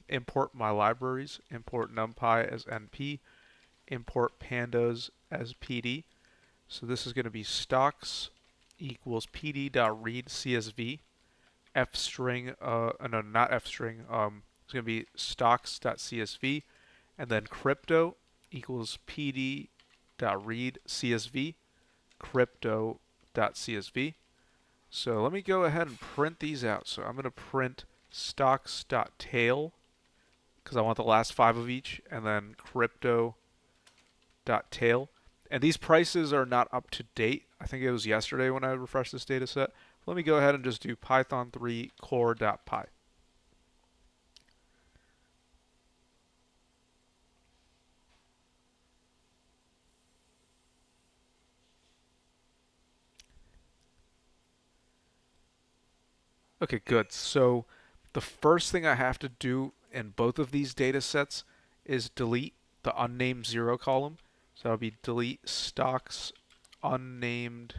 import my libraries, import numpy as np, import pandas as pd. So this is going to be stocks equals pd.read csv, f string, no, not f string, it's going to be stocks.csv, and then crypto equals pd.read csv, crypto.csv. So let me go ahead and print these out. So I'm going to print stocks.tail because I want the last 5 of each, and then crypto.tail. And these prices are not up to date. I think it was yesterday when I refreshed this data set. Let me go ahead and just do python 3 core.py. Okay, good. So the first thing I have to do in both of these data sets is delete the unnamed 0 column. So that'll be delete stocks unnamed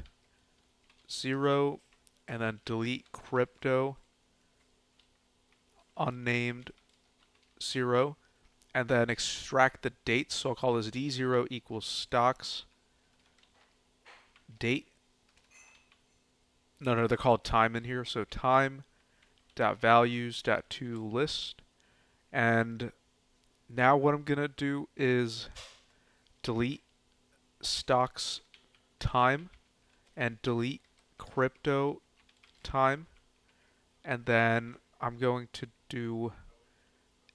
0, and then delete crypto unnamed 0, and then extract the dates. So I'll call this d0 equals stocks date. No, they're called time in here. So time dot values dot to list. And now what I'm gonna do is delete stocks time and delete crypto time, and then I'm going to do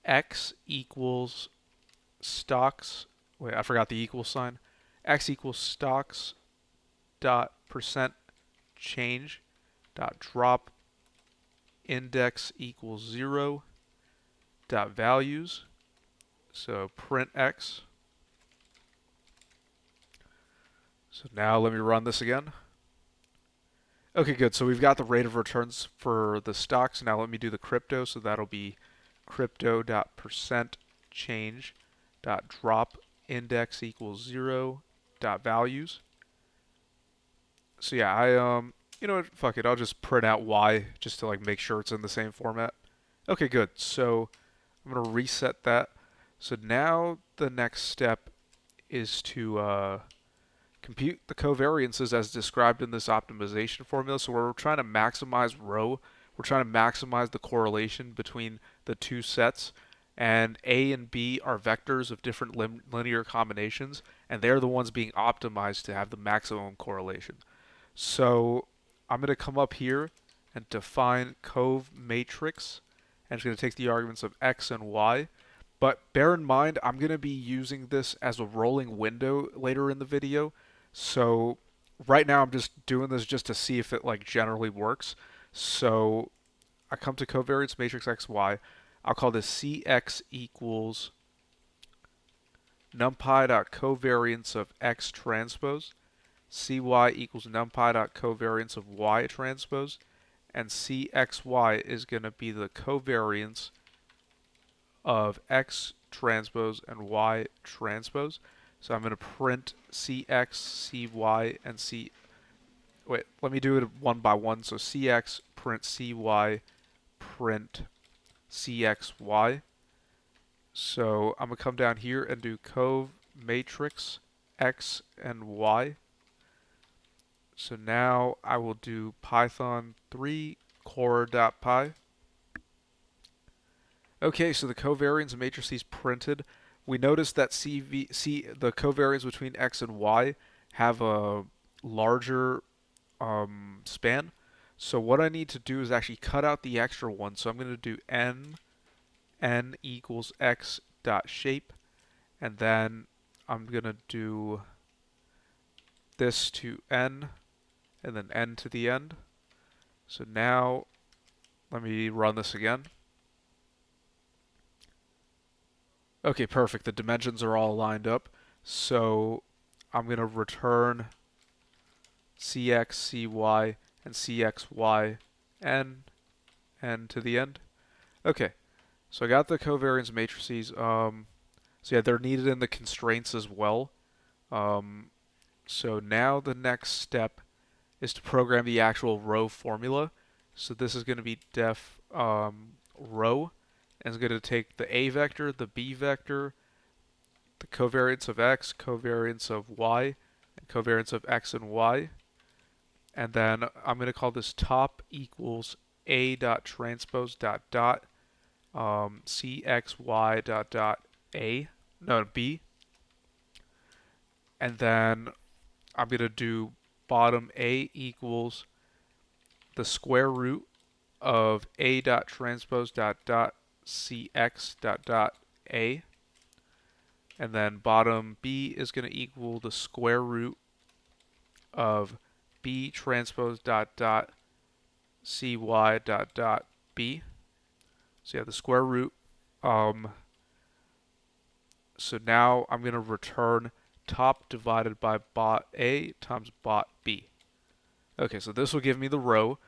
x equals stocks. Wait, I forgot the equal sign. X equals stocks dot percent change dot drop index equals 0 dot values. So print x. So now let me run this again. Okay, good. So we've got the rate of returns for the stocks. Now let me do the crypto. So that'll be crypto dot percent change dot drop index equals 0 dot values. So yeah, you know what, fuck it, I'll just print out y just to like make sure it's in the same format. Okay, good. So I'm gonna reset that. So now the next step is to compute the covariances as described in this optimization formula. So we're trying to maximize rho. We're trying to maximize the correlation between the two sets. And A and B are vectors of different linear combinations, and they're the ones being optimized to have the maximum correlation. So I'm going to come up here and define cov matrix, and it's going to take the arguments of x and y. But bear in mind, I'm going to be using this as a rolling window later in the video. So right now I'm just doing this just to see if it like generally works. So I come to covariance matrix xy. I'll call this cx equals numpy.covariance of x transpose. cy equals numpy.covariance of y transpose. And cxy is going to be the covariance of x transpose and y transpose. So I'm going to print cx, cy, and c. Wait, let me do it one by one. So cx, print cy, print cxy. So I'm going to come down here and do cov matrix x and y. So now I will do python 3 core.py. Okay, so the covariance and matrices printed. We notice that the covariance between x and y have a larger span. So what I need to do is actually cut out the extra one. So I'm going to do n equals x dot shape, and then I'm going to do this to n, and then n to the end. So now let me run this again. Okay, perfect. The dimensions are all lined up. So I'm going to return cx, cy, and cxy, n to the end. Okay, so I got the covariance matrices. So yeah, they're needed in the constraints as well. So now the next step is to program the actual rho formula. So this is going to be def rho, and it's going to take the A vector, the B vector, the covariance of X, covariance of Y, and covariance of X and Y. And then I'm going to call this top equals A dot transpose dot dot CXY dot dot A, no, B. And then I'm going to do bottom A equals the square root of A dot transpose dot dot CX dot dot A. And then bottom B is going to equal the square root of B transpose dot dot CY dot dot B. So you have the square root. So now I'm going to return top divided by bot A times bot B. Okay, so this will give me the row.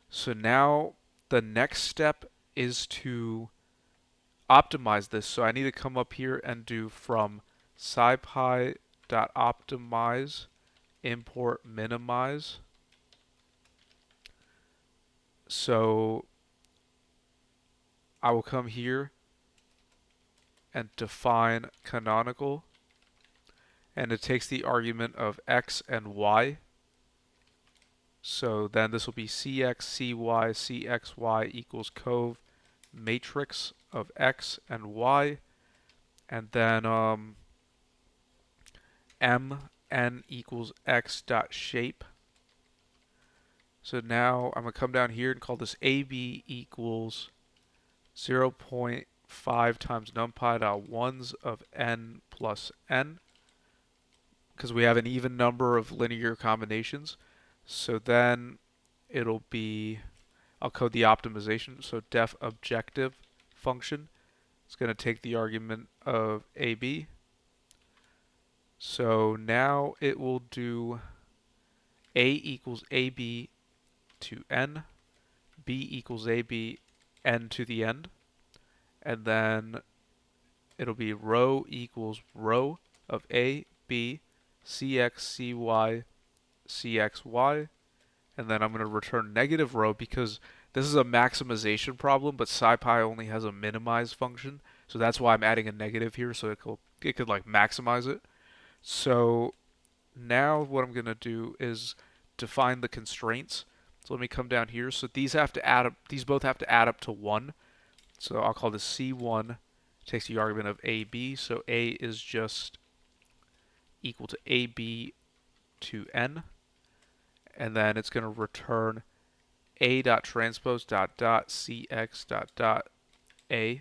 So now the next step is to optimize this. So I need to come up here and do from scipy.optimize import minimize. So I will come here and define canonical, and it takes the argument of X and Y. So then this will be CX, CY, CXY equals cove matrix of X and Y, and then MN equals X dot shape. So now I'm going to come down here and call this AB equals 0.5 times numpy dot ones of n plus n, because we have an even number of linear combinations. So then it'll be, I'll code the optimization. So def objective function is going to take the argument of AB. So now it will do A equals AB to n, B equals AB, n to the end, and then it'll be row equals row of A, B, CX, CY, CXY, and then I'm going to return negative row because this is a maximization problem, but SciPy only has a minimize function, so that's why I'm adding a negative here, so it could like maximize it. So now what I'm going to do is define the constraints. So let me come down here. So these have to add up. These both have to add up to 1. So I'll call this C1. Takes the argument of AB. So A is just equal to AB to n, and then it's going to return A dot transpose dot dot CX dot dot A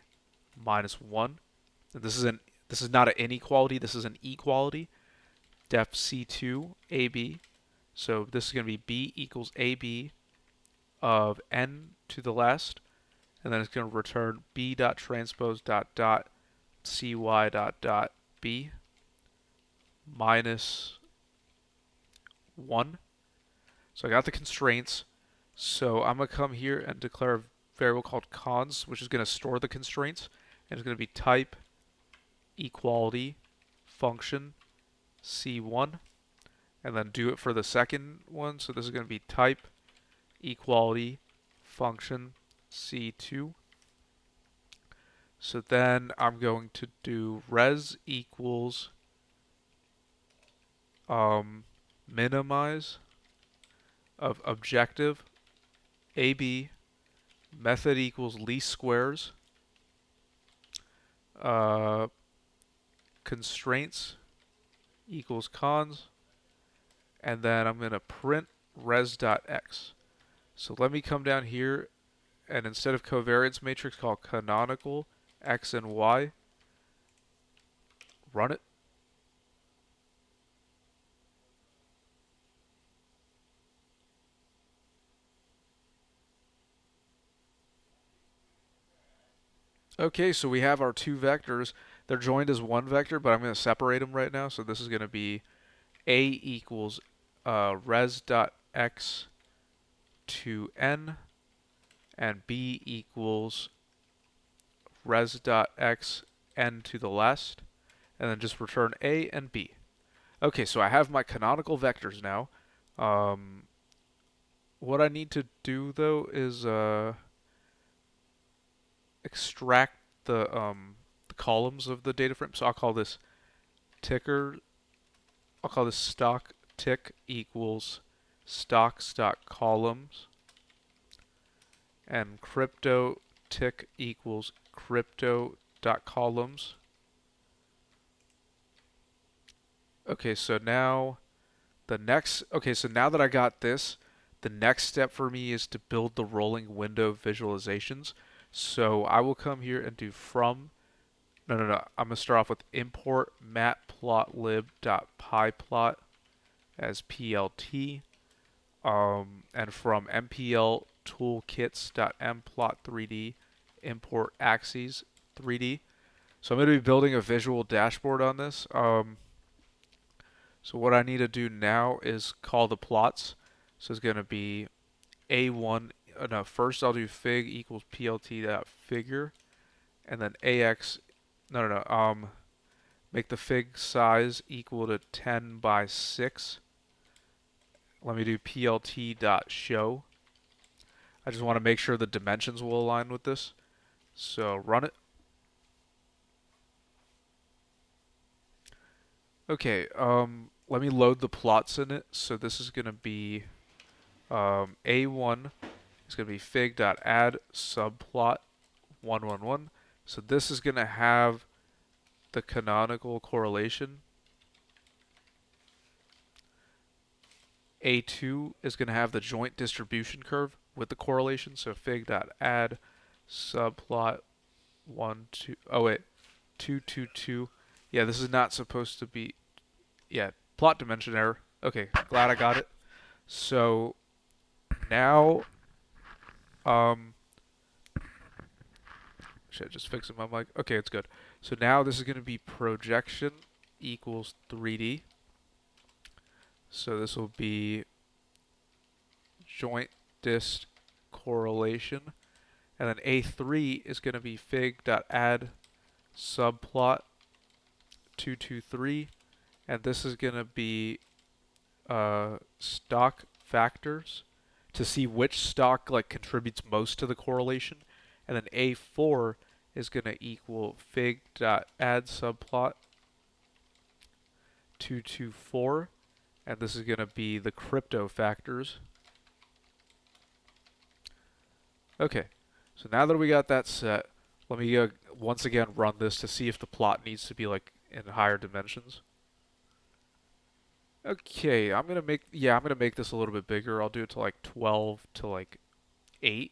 minus 1. And this is not an inequality. This is an equality. Def C2 AB. So this is going to be B equals AB of n to the last, and then it's going to return B dot transpose dot dot CY dot dot B minus 1. So I got the constraints. So I'm going to come here and declare a variable called cons, which is going to store the constraints, and it's going to be type equality function C1, and then do it for the second one. So this is going to be type equality function C2. So then I'm going to do res equals minimize of objective AB, method equals least squares, constraints equals cons, and then I'm going to print res.x. So let me come down here, and instead of covariance matrix, call canonical x and y, run it. Okay, so we have our two vectors. They're joined as one vector, but I'm going to separate them right now. So this is going to be A equals res.x to n, and B equals res.x n to the last, and then just return A and B. Okay, so I have my canonical vectors now. What I need to do though is extract the columns of the data frame. So I'll call this ticker. I'll call this stock tick equals stocks dot columns, and crypto tick equals crypto dot columns. Okay, so now so now that I got this, the next step for me is to build the rolling window visualizations. So I will come here and do no, I'm going to start off with import matplotlib.pyplot as PLT, and from mpl toolkits.mplot3d import axes 3D. So I'm going to be building a visual dashboard on this. So what I need to do now is call the plots. So it's going to be A1, no, first I'll do fig equals plt.figure, and then AX, make the fig size equal to 10 by 6. Let me do plt.show. I just want to make sure the dimensions will align with this. So run it. Okay, let me load the plots in it. So this is going to be A1 is going to be fig.add subplot 111. So this is going to have the canonical correlation. A2 is going to have the joint distribution curve with the correlation. So fig.add subplot 1 2 oh wait 2 2 2. Yeah, this is not supposed to be. Yeah, plot dimension error. Okay, glad I got it. So now, should I just fix it my mic? Okay, it's good. So now this is going to be projection equals 3D. So this will be joint dist correlation. And then A3 is going to be fig.add subplot 223. And this is going to be stock factors to see which stock contributes most to the correlation. And then A4 is going to equal fig.add subplot 224. And this is going to be the crypto factors. Okay, so now that we got that set, let me once again run this to see if the plot needs to be in higher dimensions. Okay, I'm gonna make this a little bit bigger. I'll do it to 12 to 8.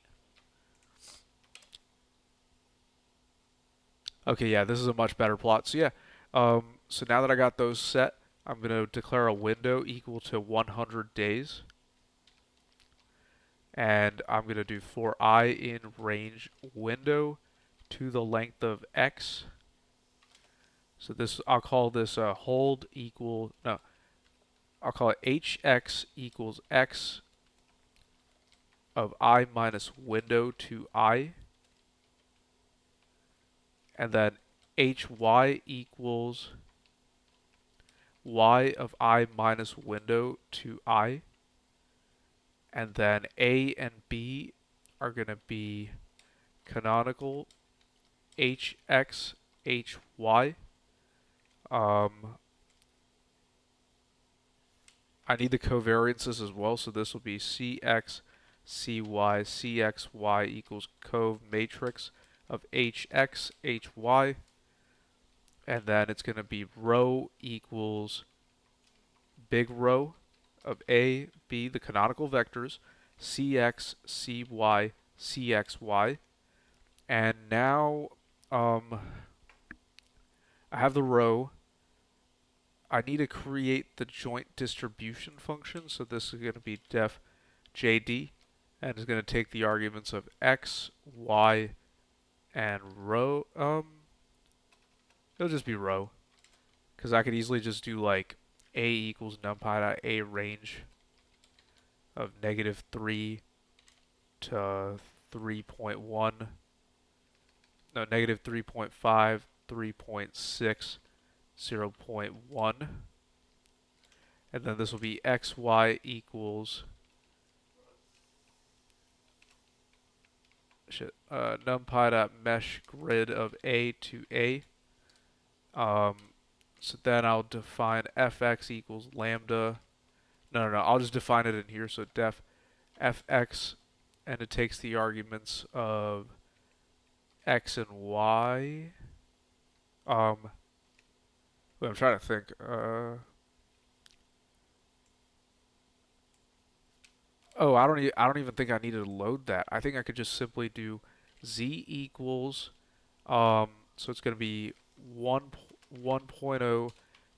Okay, yeah, this is a much better plot. So yeah, so now that I got those set, I'm gonna declare a window equal to 100 days, and I'm gonna do for I in range window to the length of x. So this I'll call this hold equal no. I'll call it hx equals x of I minus window to I. And then hy equals y of I minus window to I. And then A and B are going to be canonical hx, hy. I need the covariances as well, so this will be Cx, Cy, Cxy equals cov matrix of Hx, Hy, and then it's going to be rho equals big rho of A, B, the canonical vectors, Cx, Cy, Cxy, and now I have the rho. I need to create the joint distribution function, so this is going to be def jd, and it's going to take the arguments of x, y, and rho. It'll just be rho, because I could easily just do a equals numpy.a range of -3 to 3.1, no, -3.5, 3.6, 0.1, and then this will be xy equals numpy.mesh grid of A to A. So then I'll define fx equals lambda. No, I'll just define it in here. So def fx, and it takes the arguments of x and y. Wait, I'm trying to think. Oh, I don't even think I needed to load that. I think I could just simply do z equals. So it's going to be 1.0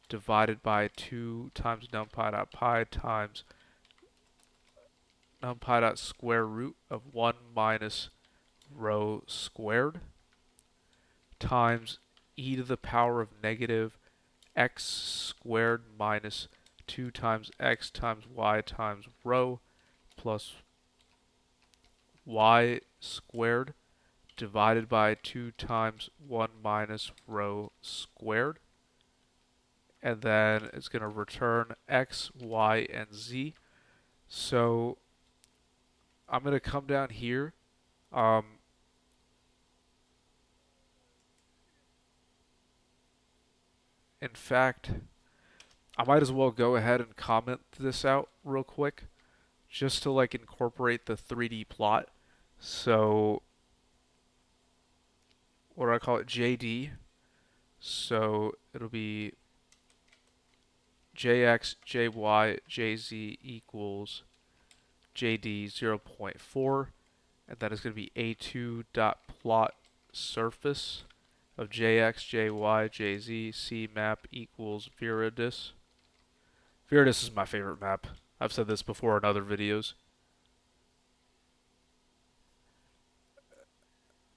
divided by 2 times numpy.pi times numpy.square root of 1 minus rho squared times e to the power of negative x squared minus 2 times x times y times rho plus y squared divided by 2 times 1 minus rho squared. And then it's going to return x, y, and z. So I'm going to come down here. In fact, I might as well go ahead and comment this out real quick just to like incorporate the 3D plot. So what do I call it? JD. So it'll be JX, JY, JZ equals JD 0.4, and that is going to be A2 dot plot surface of JX, JY, JZ, C map equals Viridis. Viridis is my favorite map. I've said this before in other videos.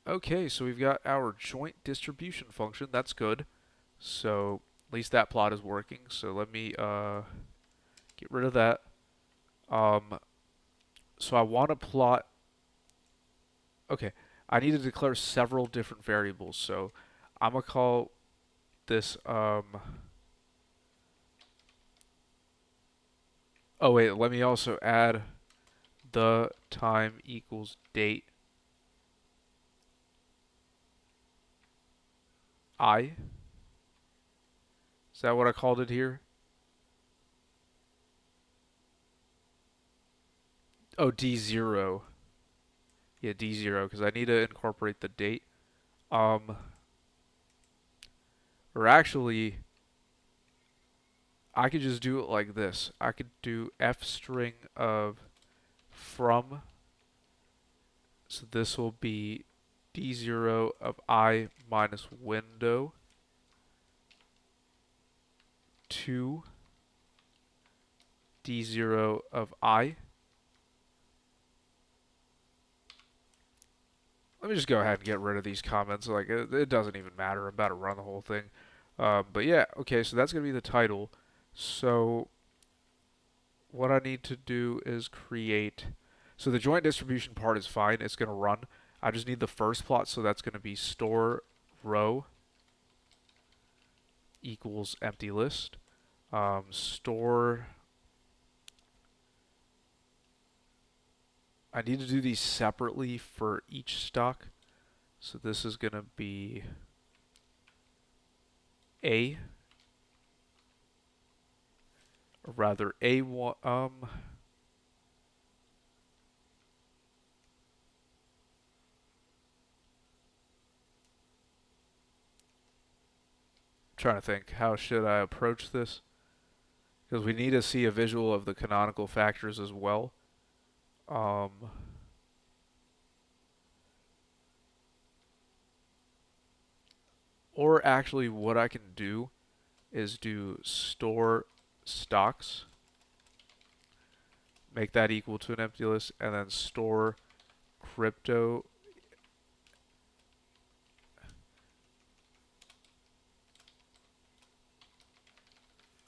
Okay, so we've got our joint distribution function. That's good. So at least that plot is working. So let me get rid of that. So I want to plot. Okay, I need to declare several different variables. So I'm gonna call this. Oh wait, let me also add the time equals date I. Is that what I called it here? Oh, D0. Yeah, D0, because I need to incorporate the date. Or actually, I could just do it like this. I could do f string of from. So this will be D0 of I minus window to D0 of I. Let me just go ahead and get rid of these comments. Like, it doesn't even matter. I'm about to run the whole thing. But yeah, okay, so that's going to be the title. So what I need to do is create. So the joint distribution part is fine. It's going to run. I just need the first plot, so that's going to be store row equals empty list. Store. I need to do these separately for each stock. So this is going to be A, or rather A1. Trying to think, how should I approach this? Because we need to see a visual of the canonical factors as well. Or actually, what I can do is do store stocks, make that equal to an empty list, and then store crypto.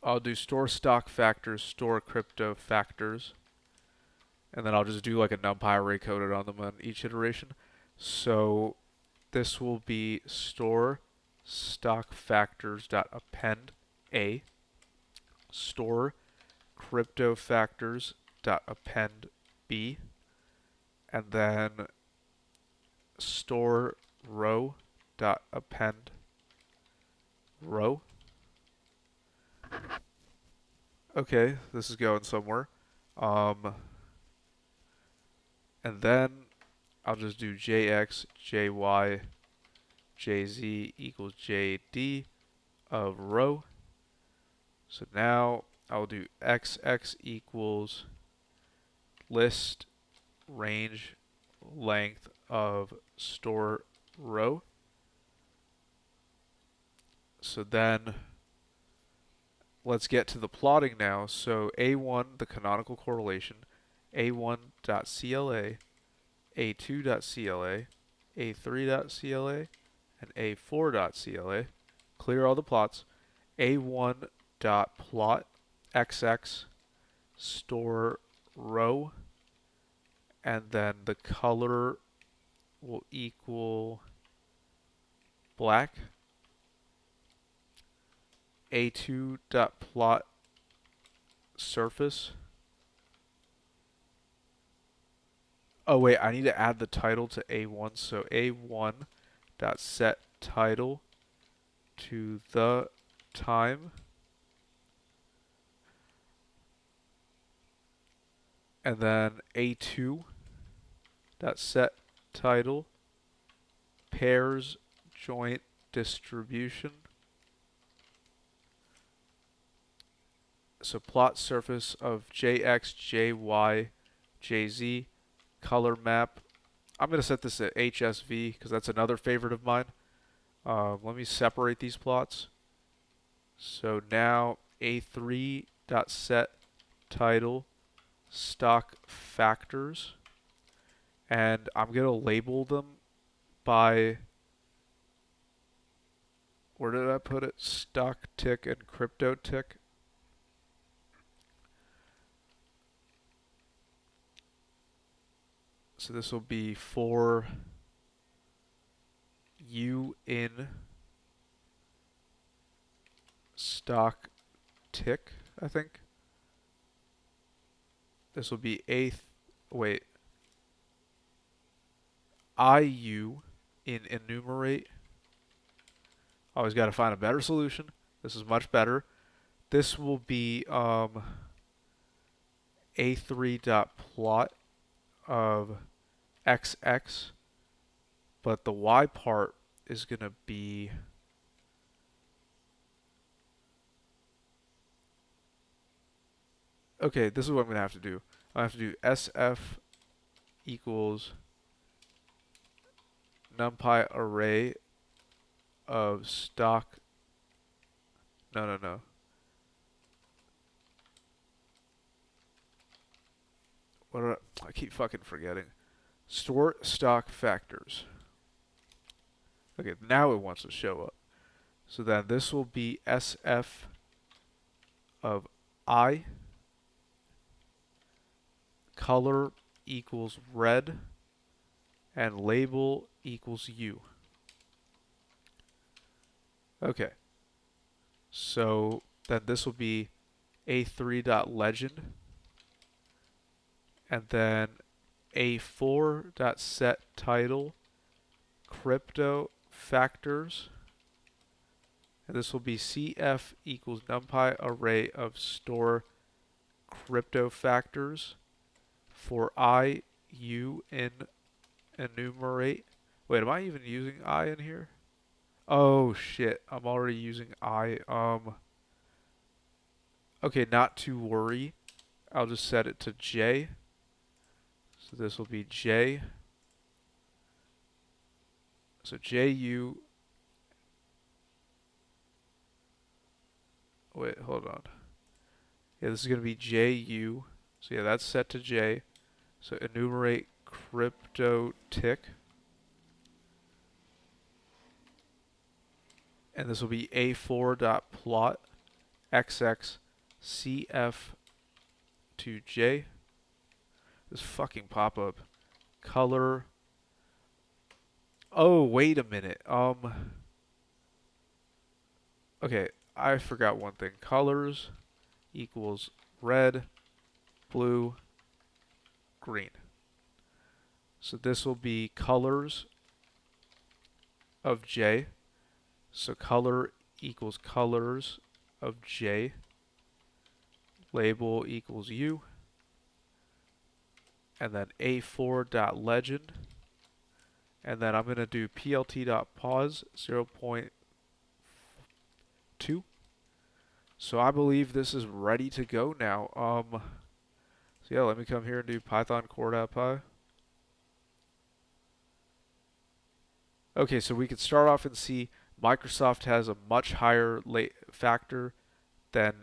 I'll do store stock factors, store crypto factors, and then I'll just do like a numpy array coded on them on each iteration. So this will be store stock factors dot append A, store crypto factors dot append B, and then store row dot append row. Okay, this is going somewhere. And then I'll just do jx, jy, jz equals jd of row. So now I'll do xx equals list range length of store row. So then let's get to the plotting now. So A1, the canonical correlation, A1.CLA, A2.CLA, A3.CLA, and A4.CLA. Clear all the plots. A1.plot XX store row, and then the color will equal black. A2.plot surface. Oh wait, I need to add the title to A1. So A1.set title to the time. And then A2.set title pairs joint distribution. So plot surface of JX, JY, JZ, color map. I'm going to set this at HSV because that's another favorite of mine. Let me separate these plots. So now A3.set title stock factors, and I'm going to label them by, where did I put it? Stock tick and crypto tick. So this will be for U in stock tick, I think. This will be IU in enumerate. Always got to find a better solution. This is much better. This will be A3.plot of XX, but the Y part is going to be okay, this is what I'm going to have to do. I have to do SF equals numpy array of stock. No. I keep fucking forgetting. Store stock factors. Okay, now it wants to show up. So then this will be SF of I. Color equals red. And label equals U. Okay. So then this will be A3.legend. And then A4.set title crypto factors. And this will be CF equals numpy array of store crypto factors for I, U in enumerate. Wait, am I even using I in here? Oh shit, I'm already using I. Okay, not to worry. I'll just set it to J. So this will be J. So JU. Wait, hold on. Yeah, this is going to be JU. So yeah, that's set to J. So enumerate crypto tick. And this will be A4.plot XX CF to J. This fucking pop-up. Color. Oh, wait a minute. Okay, I forgot one thing. Colors equals red, blue, green. So this will be colors of J. So color equals colors of J. Label equals U. And then A4.legend. And then I'm going to do plt.pause 0.2. So I believe this is ready to go now. So yeah, let me come here and do Python core.py. Okay, so we can start off and see Microsoft has a much higher factor than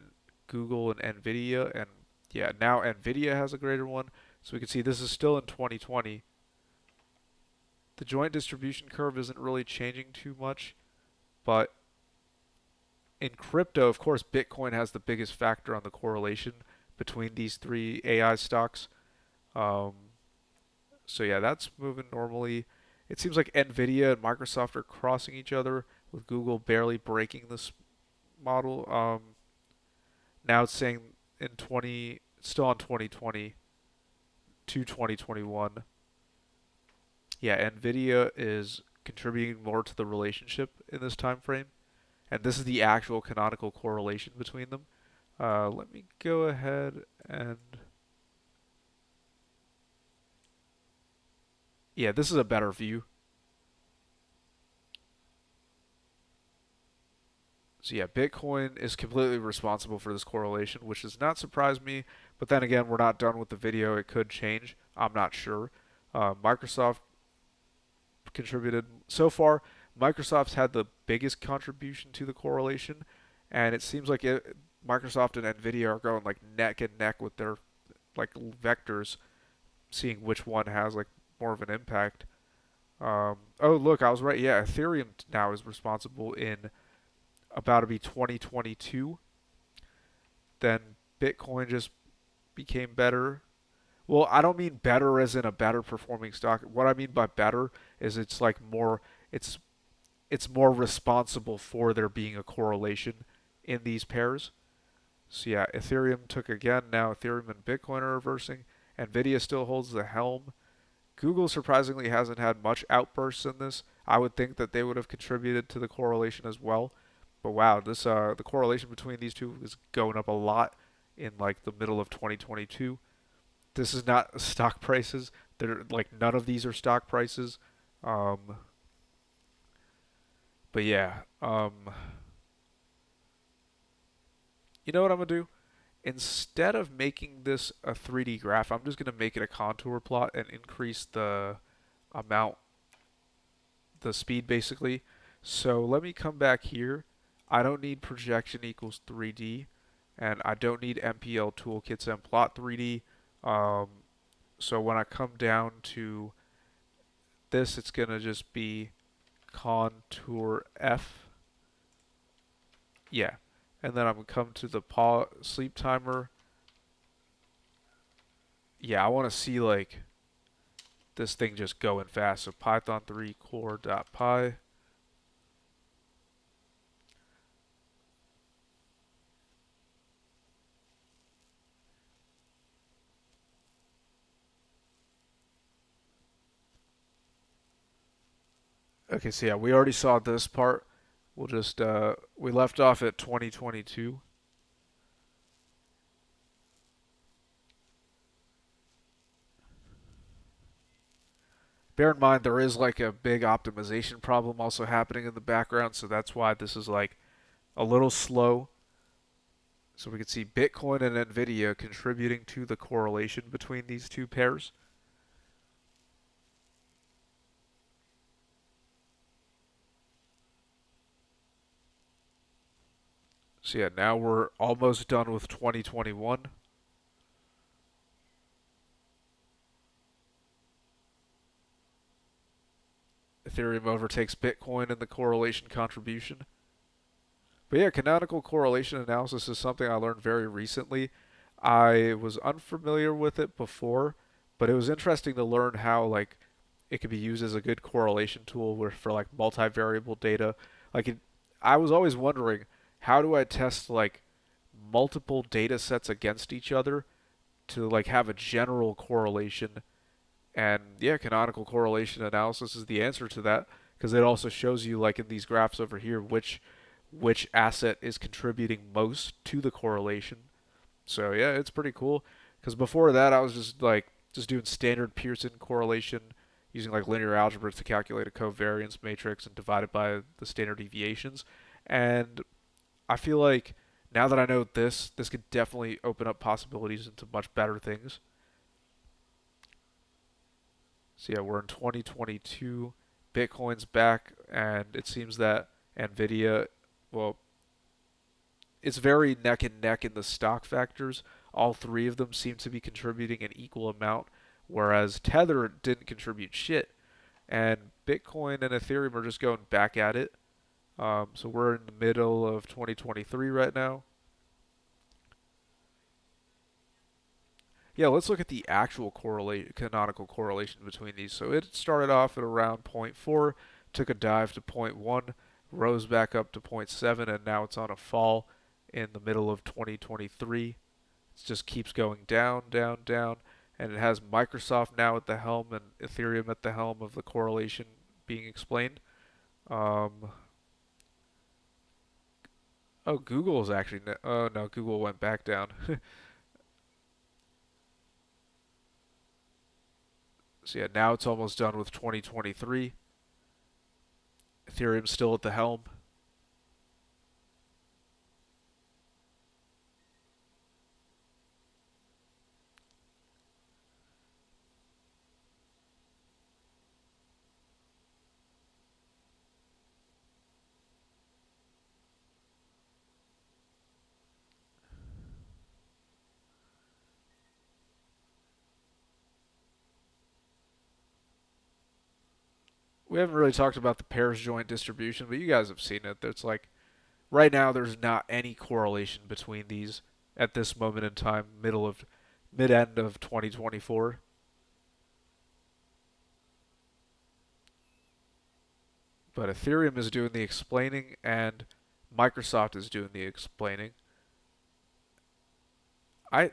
Google and NVDA, and yeah, now NVIDIA has a greater one. So we can see this is still in 2020. The joint distribution curve isn't really changing too much, but in crypto, of course, Bitcoin has the biggest factor on the correlation between these three AI stocks. Um, so yeah, that's moving normally. It seems like NVIDIA and Microsoft are crossing each other, with Google barely breaking this model. Now it's saying in 20, still on 2020 to 2021. Yeah, NVIDIA is contributing more to the relationship in this time frame, and this is the actual canonical correlation between them. Let me go ahead and yeah, this is a better view. So yeah, Bitcoin is completely responsible for this correlation, which does not surprise me. But then again, we're not done with the video. It could change. I'm not sure. Microsoft contributed so far. Microsoft's had the biggest contribution to the correlation, and it seems like Microsoft and Nvidia are going like neck and neck with their like vectors, seeing which one has like more of an impact. Oh look, I was right. Yeah, Ethereum now is responsible in about to be 2022. Then Bitcoin just became better. Well, I don't mean better as in a better performing stock. What I mean by better is it's like more it's it's more responsible for there being a correlation in these pairs. So yeah, Ethereum took again. Now Ethereum and Bitcoin are reversing. Nvidia still holds the helm. Google surprisingly hasn't had much outbursts in this. I would think that they would have contributed to the correlation as well. But wow, this the correlation between these two is going up a lot in like the middle of 2022. This is not stock prices. They're like none of these are stock prices. Um, but yeah, you know what I'm gonna do? Instead of making this a 3D graph, I'm just gonna make it a contour plot and increase the amount, the speed basically. So let me come back here. I don't need projection equals 3D, and I don't need MPL toolkits and plot 3D. Um, so when I come down to this, it's gonna just be contour F. Yeah, and then I'm gonna come to the sleep timer. Yeah, I want to see like this thing just going fast. So Python 3 core.py. Okay, so yeah, we already saw this part. We'll just we left off at 2022. Bear in mind there is like a big optimization problem also happening in the background, so that's why this is like a little slow. So we can see Bitcoin and Nvidia contributing to the correlation between these two pairs. So yeah, now we're almost done with 2021. Ethereum overtakes Bitcoin in the correlation contribution. But yeah, canonical correlation analysis is something I learned very recently. I was unfamiliar with it before, but it was interesting to learn how like it could be used as a good correlation tool for like multivariable data. Like I was always wondering, how do I test like multiple data sets against each other to like have a general correlation? And yeah, canonical correlation analysis is the answer to that. because it also shows you, like in these graphs over here, which asset is contributing most to the correlation. So yeah, it's pretty cool. Because before that, I was just doing standard Pearson correlation using like linear algebra to calculate a covariance matrix and divide it by the standard deviations. And I feel like now that I know this could definitely open up possibilities into much better things. So yeah, we're in 2022. Bitcoin's back, and it seems that NVDA, well, it's very neck and neck in the stock factors. All three of them seem to be contributing an equal amount, whereas Tether didn't contribute shit. And Bitcoin and Ethereum are just going back at it. So we're in the middle of 2023 right now. Yeah, let's look at the actual canonical correlation between these. So it started off at around zero point 0.4, took a dive to zero point 0.1, rose back up to zero point 0.7, and now it's on a fall in the middle of 2023. It just keeps going down, down, down, and it has Microsoft now at the helm and Ethereum at the helm of the correlation being explained. Um, oh, Google is actually. Oh no, Google went back down. So yeah, now it's almost done with 2023. Ethereum's still at the helm. We haven't really talked about the pairs joint distribution, but you guys have seen it. It's like right now there's not any correlation between these at this moment in time, mid end of 2024. But Ethereum is doing the explaining and Microsoft is doing the explaining. I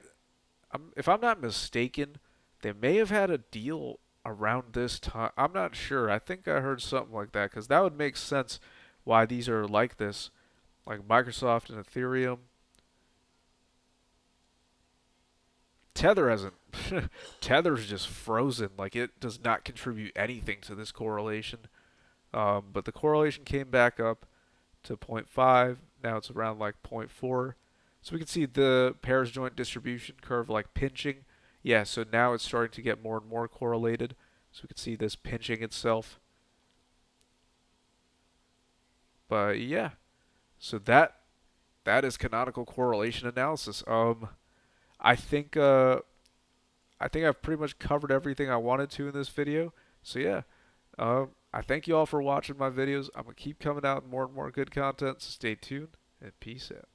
if I'm not mistaken, they may have had a deal around this time. I'm not sure. I think I heard something like that because that would make sense why these are like this, like Microsoft and Ethereum. Tether hasn't. Tether's just frozen. Like it does not contribute anything to this correlation. But the correlation came back up to zero point 0.5. Now it's around like zero point 0.4. So we can see the pairs joint distribution curve like pinching. Yeah, so now it's starting to get more and more correlated. So we can see this pinching itself. But yeah, so that is canonical correlation analysis. I think uh, I think I've pretty much covered everything I wanted to in this video. So yeah, I thank you all for watching my videos. I'm gonna keep coming out with more and more good content. So stay tuned and peace out.